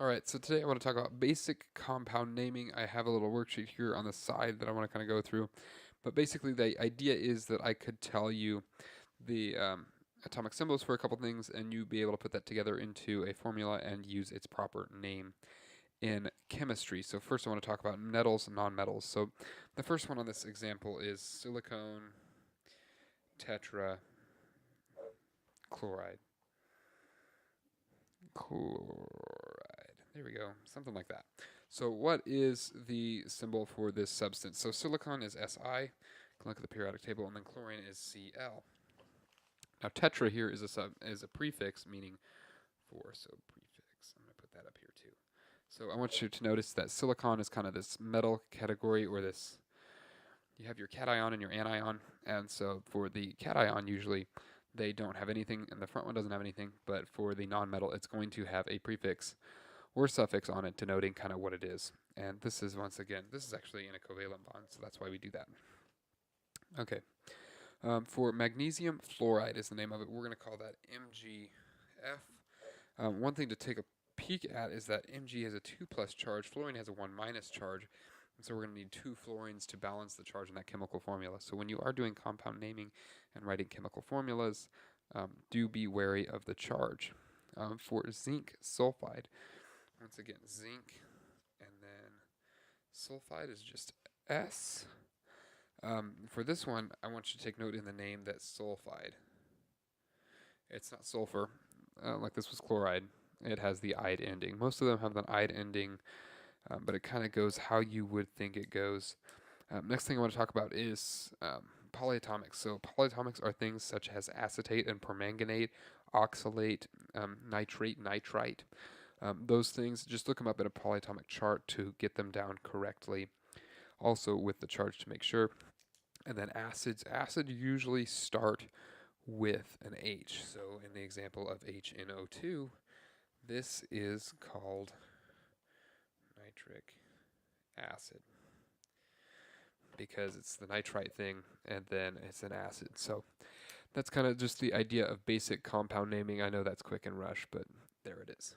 Alright, so today I want to talk about basic compound naming. I have a little worksheet here on the side that I want to kind of go through. But basically the idea is that I could tell you the atomic symbols for a couple things and you be able to put that together into a formula and use its proper name in chemistry. So first I want to talk about metals and nonmetals. So the first one on this example is silicone, tetra, chloride. There we go, something like that. So what is the symbol for this substance? So silicon is Si. You can look at the periodic table, and then chlorine is Cl. Now tetra here is a prefix meaning 4. So prefix. I'm going to put that up here too. So I want you to notice that silicon is kind of this metal category, or this. You have your cation and your anion, and so for the cation, usually they don't have anything, and the front one doesn't have anything. But for the nonmetal, it's going to have a prefix or suffix on it denoting kind of what it is. And this is, once again, this is actually in a covalent bond, so that's why we do that. Okay. For magnesium fluoride is the name of it. We're going to call that MgF. One thing to take a peek at is that Mg has a 2 plus charge, fluorine has a 1 minus charge, and so we're going to need 2 fluorines to balance the charge in that chemical formula. So when you are doing compound naming and writing chemical formulas, do be wary of the charge. For zinc sulfide, once again, zinc, and then sulfide is just S. For this one, I want you to take note in the name that sulfide. It's not sulfur, like this was chloride. It has the "ide" ending. Most of them have the "ide" ending, but it kind of goes how you would think it goes. Next thing I want to talk about is polyatomics. So polyatomics are things such as acetate and permanganate, oxalate, nitrate, nitrite. Those things, just look them up in a polyatomic chart to get them down correctly. Also with the charge to make sure. And then acids. Acids usually start with an H. So in the example of HNO2, this is called nitric acid because it's the nitrite thing and then it's an acid. So that's kind of just the idea of basic compound naming. I know that's quick and rush, but there it is.